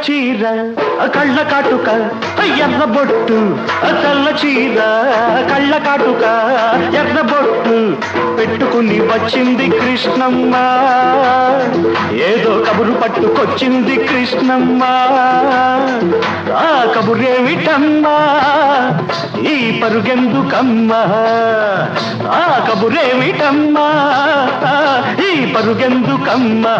చీర కళ్ళ కాటుక ఎర్ర బొట్టు తెల్ల చీర కళ్ళ కాటుక ఎర్ర బొట్టు పెట్టుకుని వచ్చింది కృష్ణమ్మ ఏదో కబురు పట్టుకొచ్చింది కృష్ణమ్మ ఆ కబురేమిటమ్మా ఈ పరుగెందుకమ్మా ఆ కబురేమిటమ్మా ఈ పరుగెందుకమ్మా